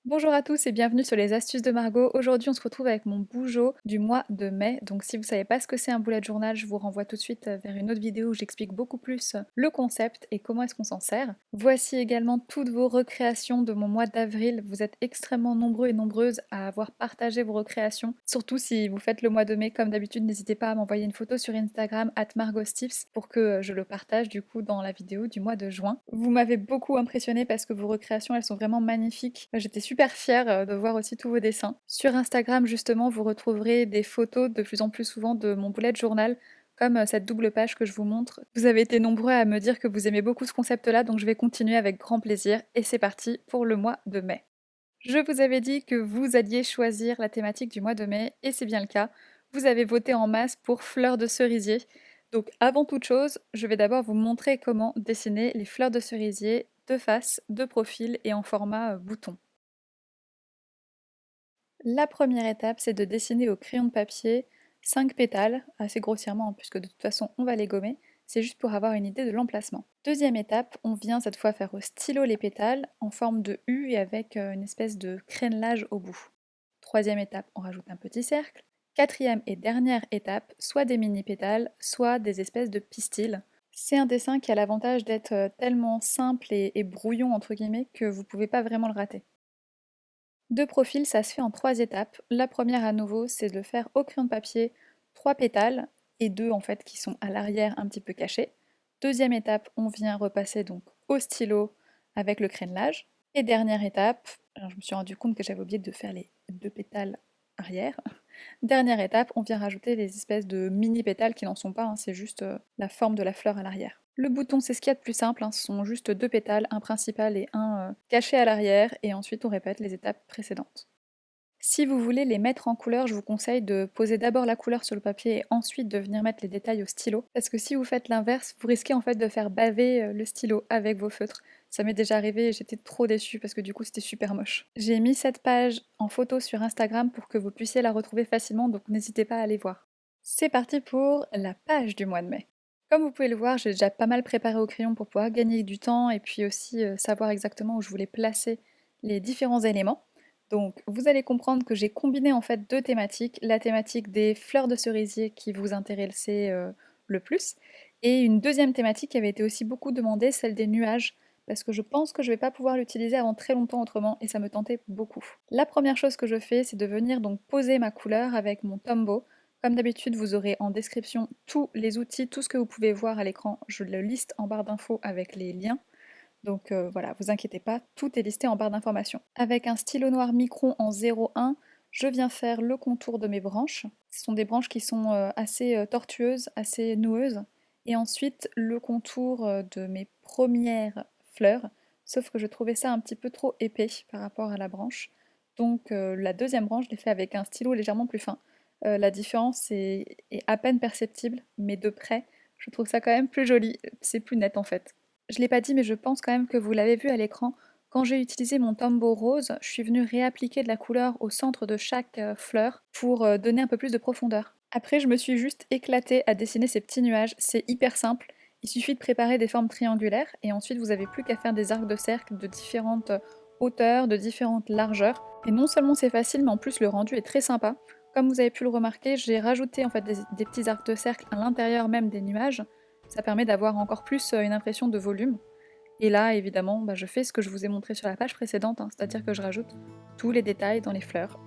Bonjour à tous et bienvenue sur les astuces de Margot. Aujourd'hui, on se retrouve avec mon bougeot du mois de mai. Donc, si vous savez pas ce que c'est un bullet journal, je vous renvoie tout de suite vers une autre vidéo où j'explique beaucoup plus le concept et comment est-ce qu'on s'en sert. Voici également toutes vos recréations de mon mois d'avril. Vous êtes extrêmement nombreux et nombreuses à avoir partagé vos recréations. Surtout si vous faites le mois de mai, comme d'habitude, n'hésitez pas à m'envoyer une photo sur Instagram @margotstips pour que je le partage du coup dans la vidéo du mois de juin. Vous m'avez beaucoup impressionné parce que vos recréations, elles sont vraiment magnifiques. J'étais super fière de voir aussi tous vos dessins. Sur Instagram, justement, vous retrouverez des photos de plus en plus souvent de mon bullet journal, comme cette double page que je vous montre. Vous avez été nombreux à me dire que vous aimez beaucoup ce concept-là, donc je vais continuer avec grand plaisir. Et c'est parti pour le mois de mai. Je vous avais dit que vous alliez choisir la thématique du mois de mai, et c'est bien le cas. Vous avez voté en masse pour fleurs de cerisier. Donc avant toute chose, je vais d'abord vous montrer comment dessiner les fleurs de cerisier de face, de profil et en format bouton. La première étape, c'est de dessiner au crayon de papier 5 pétales, assez grossièrement, hein, puisque de toute façon on va les gommer. C'est juste pour avoir une idée de l'emplacement. Deuxième étape, on vient cette fois faire au stylo les pétales en forme de U et avec une espèce de crénelage au bout. Troisième étape, on rajoute un petit cercle. Quatrième et dernière étape, soit des mini pétales, soit des espèces de pistils. C'est un dessin qui a l'avantage d'être tellement simple et brouillon entre guillemets que vous pouvez pas vraiment le rater. De profil, ça se fait en 3 étapes. La première à nouveau, c'est de faire au crayon de papier 3 pétales et 2 en fait qui sont à l'arrière un petit peu cachés. Deuxième étape, on vient repasser donc au stylo avec le crénelage. Et dernière étape, alors je me suis rendu compte que j'avais oublié de faire les 2 pétales arrière. Dernière étape, on vient rajouter les espèces de mini pétales qui n'en sont pas, hein, c'est juste la forme de la fleur à l'arrière. Le bouton, c'est ce qu'il y a de plus simple, hein, ce sont juste 2 pétales, un principal et un caché à l'arrière, et ensuite on répète les étapes précédentes. Si vous voulez les mettre en couleur, je vous conseille de poser d'abord la couleur sur le papier et ensuite de venir mettre les détails au stylo. Parce que si vous faites l'inverse, vous risquez en fait de faire baver le stylo avec vos feutres. Ça m'est déjà arrivé et j'étais trop déçue parce que du coup c'était super moche. J'ai mis cette page en photo sur Instagram pour que vous puissiez la retrouver facilement, donc n'hésitez pas à aller voir. C'est parti pour la page du mois de mai. Comme vous pouvez le voir, j'ai déjà pas mal préparé au crayon pour pouvoir gagner du temps et puis aussi savoir exactement où je voulais placer les différents éléments. Donc vous allez comprendre que j'ai combiné en fait deux thématiques, la thématique des fleurs de cerisier qui vous intéressait le plus, et une deuxième thématique qui avait été aussi beaucoup demandée, celle des nuages, parce que je pense que je vais pas pouvoir l'utiliser avant très longtemps autrement, et ça me tentait beaucoup. La première chose que je fais, c'est de venir donc poser ma couleur avec mon Tombow. Comme d'habitude, vous aurez en description tous les outils, tout ce que vous pouvez voir à l'écran, je le liste en barre d'infos avec les liens. Donc voilà, vous inquiétez pas, tout est listé en barre d'informations. Avec un stylo noir Micron en 0,1, je viens faire le contour de mes branches. Ce sont des branches qui sont assez tortueuses, assez noueuses. Et ensuite, le contour de mes premières fleurs, sauf que je trouvais ça un petit peu trop épais par rapport à la branche. Donc la deuxième branche, je l'ai fait avec un stylo légèrement plus fin. La différence est à peine perceptible, mais de près, je trouve ça quand même plus joli, c'est plus net en fait. Je l'ai pas dit, mais je pense quand même que vous l'avez vu à l'écran. Quand j'ai utilisé mon Tombow rose, je suis venue réappliquer de la couleur au centre de chaque fleur pour donner un peu plus de profondeur. Après, je me suis juste éclatée à dessiner ces petits nuages. C'est hyper simple. Il suffit de préparer des formes triangulaires et ensuite vous avez plus qu'à faire des arcs de cercle de différentes hauteurs, de différentes largeurs. Et non seulement c'est facile, mais en plus le rendu est très sympa. Comme vous avez pu le remarquer, j'ai rajouté en fait des petits arcs de cercle à l'intérieur même des nuages. Ça permet d'avoir encore plus une impression de volume. Et là, évidemment, je fais ce que je vous ai montré sur la page précédente, hein, c'est-à-dire que je rajoute tous les détails dans les fleurs.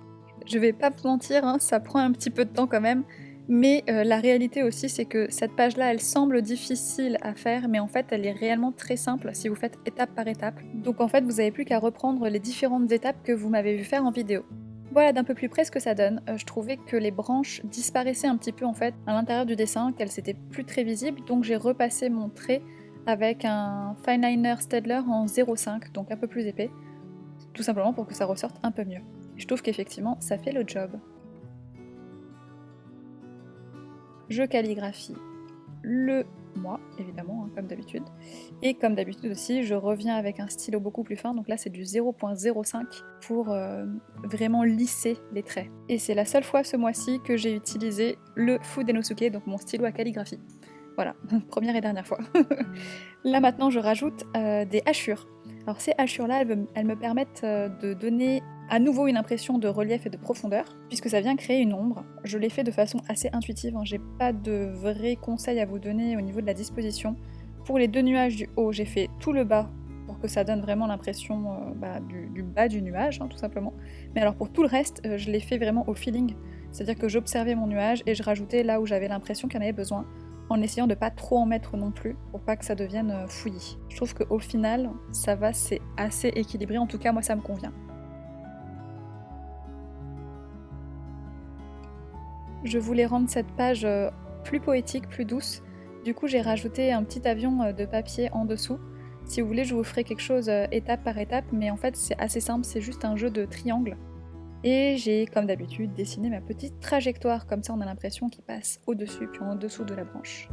Je vais pas vous mentir, hein, ça prend un petit peu de temps quand même, mais la réalité aussi c'est que cette page-là, elle semble difficile à faire, mais en fait elle est réellement très simple si vous faites étape par étape. Donc en fait, vous avez plus qu'à reprendre les différentes étapes que vous m'avez vu faire en vidéo. Voilà d'un peu plus près ce que ça donne. Je trouvais que les branches disparaissaient un petit peu en fait à l'intérieur du dessin, qu'elles étaient plus très visibles, donc j'ai repassé mon trait avec un fineliner Staedtler en 0,5, donc un peu plus épais, tout simplement pour que ça ressorte un peu mieux. Je trouve qu'effectivement ça fait le job. Je calligraphie le mois, évidemment, hein, comme d'habitude. Et comme d'habitude aussi, je reviens avec un stylo beaucoup plus fin, donc là c'est du 0,05 pour vraiment lisser les traits. Et c'est la seule fois ce mois-ci que j'ai utilisé le Fudenosuke, donc mon stylo à calligraphie. Voilà, première et dernière fois. Là maintenant je rajoute des hachures. Alors ces hachures-là, elles me permettent de donner à nouveau une impression de relief et de profondeur, puisque ça vient créer une ombre. Je l'ai fait de façon assez intuitive, hein. J'ai pas de vrais conseils à vous donner au niveau de la disposition. Pour les 2 nuages du haut, j'ai fait tout le bas pour que ça donne vraiment l'impression du bas du nuage, hein, tout simplement. Mais alors pour tout le reste, je l'ai fait vraiment au feeling. C'est-à-dire que j'observais mon nuage et je rajoutais là où j'avais l'impression qu'il y en avait besoin, en essayant de pas trop en mettre non plus, pour pas que ça devienne fouillis. Je trouve qu'au final, ça va, c'est assez équilibré, en tout cas moi ça me convient. Je voulais rendre cette page plus poétique, plus douce. Du coup, j'ai rajouté un petit avion de papier en dessous. Si vous voulez, je vous ferai quelque chose étape par étape, mais en fait, c'est assez simple, c'est juste un jeu de triangle. Et j'ai, comme d'habitude, dessiné ma petite trajectoire, comme ça on a l'impression qu'il passe au-dessus puis en dessous de la branche.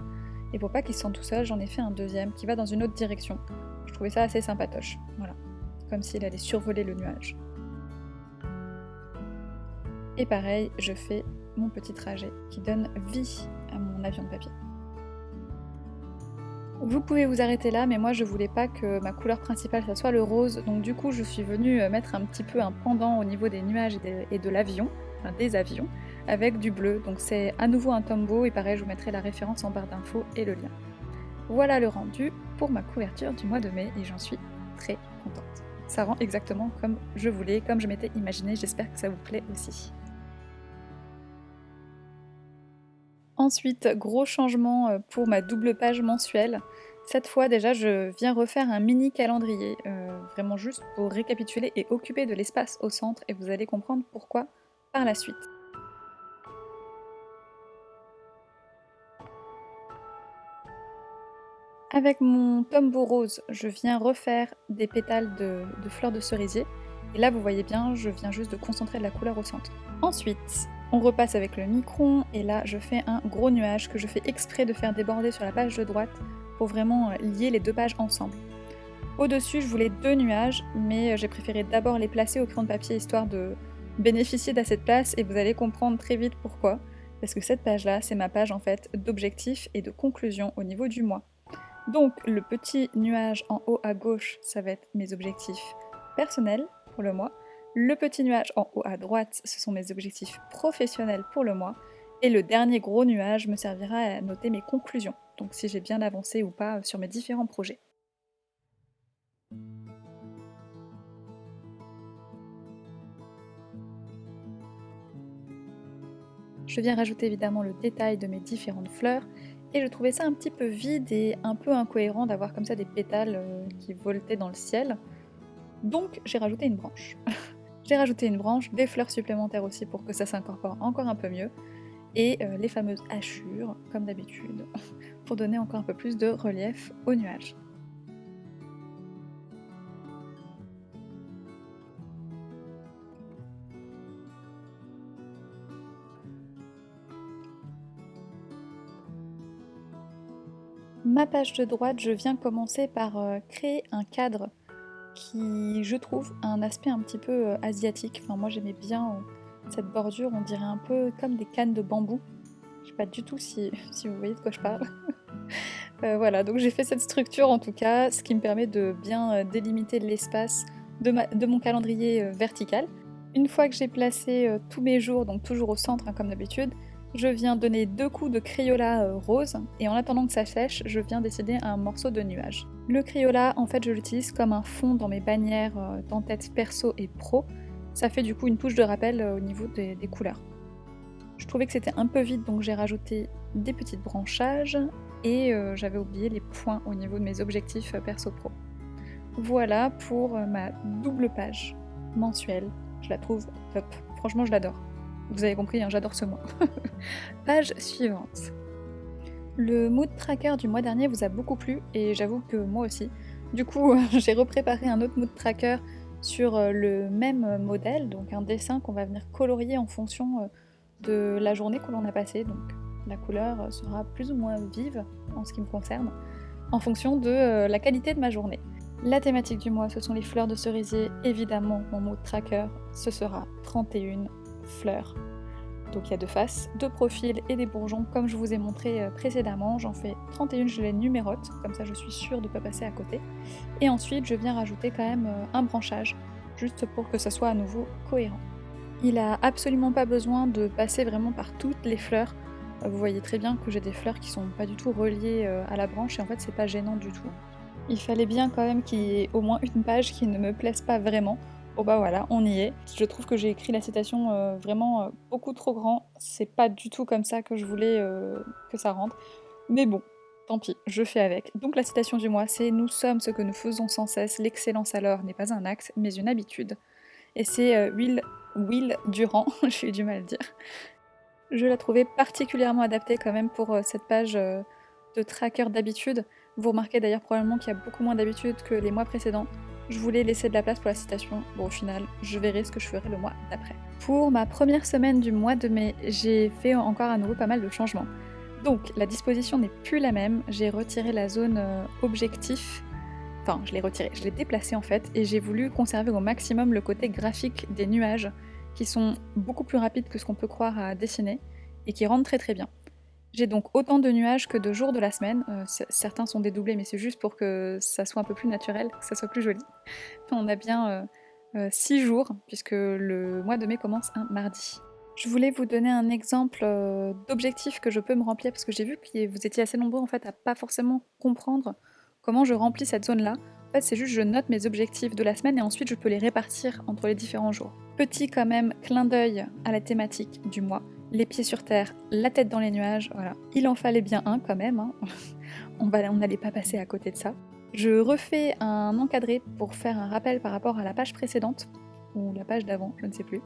Et pour pas qu'il se sente tout seul, j'en ai fait un deuxième qui va dans une autre direction. Je trouvais ça assez sympatoche, voilà. Comme s'il allait survoler le nuage. Et pareil, je fais mon petit trajet qui donne vie à mon avion de papier. Vous pouvez vous arrêter là, mais moi je voulais pas que ma couleur principale ça soit le rose, donc du coup je suis venue mettre un petit peu un pendant au niveau des nuages et de l'avion, enfin des avions, avec du bleu. Donc c'est à nouveau un Tombow, et pareil je vous mettrai la référence en barre d'infos et le lien. Voilà le rendu pour ma couverture du mois de mai, et j'en suis très contente. Ça rend exactement comme je voulais, comme je m'étais imaginé, j'espère que ça vous plaît aussi. Ensuite, gros changement pour ma double page mensuelle. Cette fois déjà, je viens refaire un mini calendrier, vraiment juste pour récapituler et occuper de l'espace au centre, et vous allez comprendre pourquoi par la suite. Avec mon Tombow rose, je viens refaire des pétales de fleurs de cerisier. Et là, vous voyez bien, je viens juste de concentrer de la couleur au centre. Ensuite, on repasse avec le micron, et là, je fais un gros nuage que je fais exprès de faire déborder sur la page de droite pour vraiment lier les 2 pages ensemble. Au-dessus, je voulais 2 nuages, mais j'ai préféré d'abord les placer au crayon de papier histoire de bénéficier d'assez de place, et vous allez comprendre très vite pourquoi. Parce que cette page-là, c'est ma page en fait d'objectifs et de conclusion au niveau du mois. Donc le petit nuage en haut à gauche, ça va être mes objectifs personnels pour le mois. Le petit nuage en haut à droite, ce sont mes objectifs professionnels pour le mois. Et le dernier gros nuage me servira à noter mes conclusions, donc si j'ai bien avancé ou pas sur mes différents projets. Je viens rajouter évidemment le détail de mes différentes fleurs, et je trouvais ça un petit peu vide et un peu incohérent d'avoir comme ça des pétales qui voletaient dans le ciel. Donc j'ai rajouté une branche. J'ai rajouté une branche, des fleurs supplémentaires aussi pour que ça s'incorpore encore un peu mieux, et les fameuses hachures, comme d'habitude, pour donner encore un peu plus de relief au nuage. Ma page de droite, je viens commencer par créer un cadre qui, je trouve, a un aspect un petit peu asiatique. Enfin, moi j'aimais bien cette bordure, on dirait un peu comme des cannes de bambou. Je sais pas du tout si vous voyez de quoi je parle. Voilà, donc j'ai fait cette structure en tout cas, ce qui me permet de bien délimiter l'espace de mon calendrier vertical. Une fois que j'ai placé tous mes jours, donc toujours au centre comme d'habitude, je viens donner 2 coups de Crayola rose, et en attendant que ça sèche, je viens dessiner un morceau de nuage. Le Crayola, en fait, je l'utilise comme un fond dans mes bannières d'en-tête perso et pro. Ça fait du coup une touche de rappel au niveau des couleurs. Je trouvais que c'était un peu vide, donc j'ai rajouté des petites branchages, et j'avais oublié les points au niveau de mes objectifs perso-pro. Voilà pour ma double page mensuelle. Je la trouve top. Franchement, je l'adore. Vous avez compris, hein, j'adore ce mois. Page suivante. Le mood tracker du mois dernier vous a beaucoup plu, et j'avoue que moi aussi. Du coup, j'ai repréparé un autre mood tracker sur le même modèle, donc un dessin qu'on va venir colorier en fonction de la journée que l'on a passée. Donc la couleur sera plus ou moins vive en ce qui me concerne, en fonction de la qualité de ma journée. La thématique du mois, ce sont les fleurs de cerisier. Évidemment, mon mood tracker, ce sera 31 fleurs. Donc il y a 2 faces, 2 profils et des bourgeons comme je vous ai montré précédemment. J'en fais 31, je les numérote, comme ça je suis sûre de ne pas passer à côté. Et ensuite je viens rajouter quand même un branchage, juste pour que ça soit à nouveau cohérent. Il a absolument pas besoin de passer vraiment par toutes les fleurs. Vous voyez très bien que j'ai des fleurs qui sont pas du tout reliées à la branche et en fait c'est pas gênant du tout. Il fallait bien quand même qu'il y ait au moins une page qui ne me plaise pas vraiment. Bon bah voilà, on y est. Je trouve que j'ai écrit la citation vraiment beaucoup trop grand. C'est pas du tout comme ça que je voulais que ça rentre. Mais bon, tant pis, je fais avec. Donc la citation du mois, c'est "Nous sommes ce que nous faisons sans cesse. L'excellence alors n'est pas un acte, mais une habitude." Et c'est Will Durand, j'ai eu du mal à le dire. Je la trouvais particulièrement adaptée quand même pour cette page de tracker d'habitude. Vous remarquez d'ailleurs probablement qu'il y a beaucoup moins d'habitude que les mois précédents. Je voulais laisser de la place pour la citation. Bon, au final, je verrai ce que je ferai le mois d'après. Pour ma première semaine du mois de mai, j'ai fait encore à nouveau pas mal de changements. Donc, la disposition n'est plus la même. J'ai retiré la zone objectif. Enfin, je l'ai retirée, je l'ai déplacée en fait, et j'ai voulu conserver au maximum le côté graphique des nuages, qui sont beaucoup plus rapides que ce qu'on peut croire à dessiner, et qui rendent très très bien. J'ai donc autant de nuages que de jours de la semaine. Certains sont dédoublés, mais c'est juste pour que ça soit un peu plus naturel, que ça soit plus joli. On a bien 6 jours, puisque le mois de mai commence un mardi. Je voulais vous donner un exemple d'objectif que je peux me remplir, parce que j'ai vu que vous étiez assez nombreux en fait à pas forcément comprendre comment je remplis cette zone-là. En fait, c'est juste je note mes objectifs de la semaine et ensuite je peux les répartir entre les différents jours. Petit quand même clin d'œil à la thématique du mois. Les pieds sur terre, la tête dans les nuages, voilà. Il en fallait bien un quand même, hein. On n'allait pas passer à côté de ça. Je refais un encadré pour faire un rappel par rapport à la page précédente, ou la page d'avant, je ne sais plus.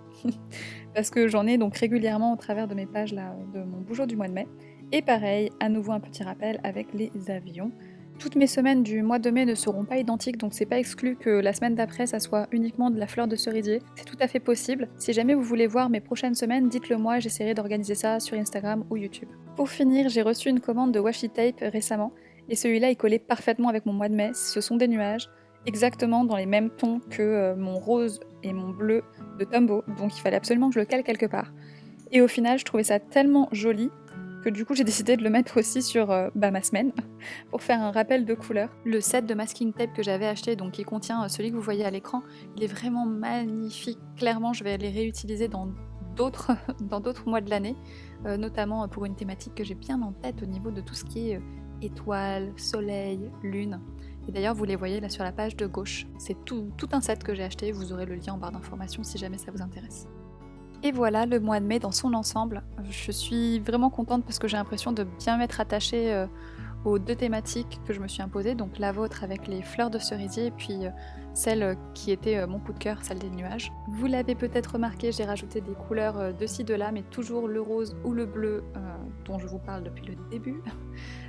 Parce que j'en ai donc régulièrement au travers de mes pages là, de mon bougeot du mois de mai. Et pareil, à nouveau un petit rappel avec les avions. Toutes mes semaines du mois de mai ne seront pas identiques, donc c'est pas exclu que la semaine d'après ça soit uniquement de la fleur de cerisier. C'est tout à fait possible. Si jamais vous voulez voir mes prochaines semaines, dites-le moi, j'essaierai d'organiser ça sur Instagram ou YouTube. Pour finir, j'ai reçu une commande de washi tape récemment, et celui-là il collait parfaitement avec mon mois de mai. Ce sont des nuages, exactement dans les mêmes tons que mon rose et mon bleu de Tombow, donc il fallait absolument que je le cale quelque part. Et au final, je trouvais ça tellement joli que du coup j'ai décidé de le mettre aussi sur ma semaine pour faire un rappel de couleurs. Le set de masking tape que j'avais acheté, donc qui contient celui que vous voyez à l'écran, il est vraiment magnifique. Clairement, je vais les réutiliser dans d'autres mois de l'année, notamment pour une thématique que j'ai bien en tête au niveau de tout ce qui est étoiles, soleil, lune. Et d'ailleurs, vous les voyez là sur la page de gauche. C'est tout un set que j'ai acheté, vous aurez le lien en barre d'informations si jamais ça vous intéresse. Et voilà le mois de mai dans son ensemble. Je suis vraiment contente parce que j'ai l'impression de bien m'être attachée aux 2 thématiques que je me suis imposées, donc la vôtre avec les fleurs de cerisier et puis celle qui était mon coup de cœur, celle des nuages. Vous l'avez peut-être remarqué, j'ai rajouté des couleurs de ci, de là, mais toujours le rose ou le bleu dont je vous parle depuis le début.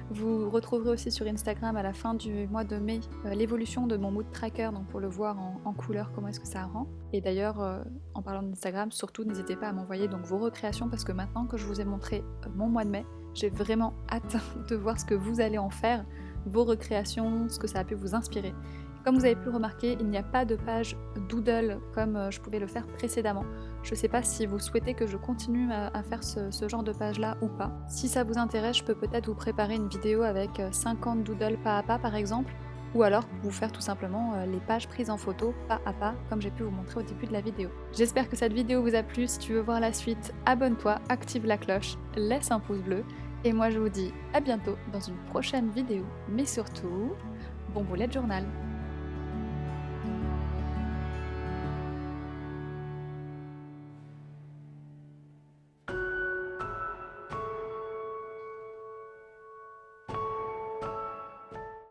Vous retrouverez aussi sur Instagram à la fin du mois de mai l'évolution de mon mood tracker, donc pour le voir en couleur, comment est-ce que ça rend. Et d'ailleurs, en parlant d'Instagram, surtout n'hésitez pas à m'envoyer donc vos recréations, parce que maintenant que je vous ai montré mon mois de mai, j'ai vraiment hâte de voir ce que vous allez en faire, vos recréations, ce que ça a pu vous inspirer. Comme vous avez pu le remarquer, il n'y a pas de page doodle comme je pouvais le faire précédemment. Je ne sais pas si vous souhaitez que je continue à faire ce genre de page là ou pas. Si ça vous intéresse, je peux peut-être vous préparer une vidéo avec 50 doodles pas à pas par exemple, ou alors vous faire tout simplement les pages prises en photo pas à pas comme j'ai pu vous montrer au début de la vidéo. J'espère que cette vidéo vous a plu. Si tu veux voir la suite, abonne-toi, active la cloche, laisse un pouce bleu, et moi je vous dis à bientôt dans une prochaine vidéo. Mais surtout, bon bullet journal!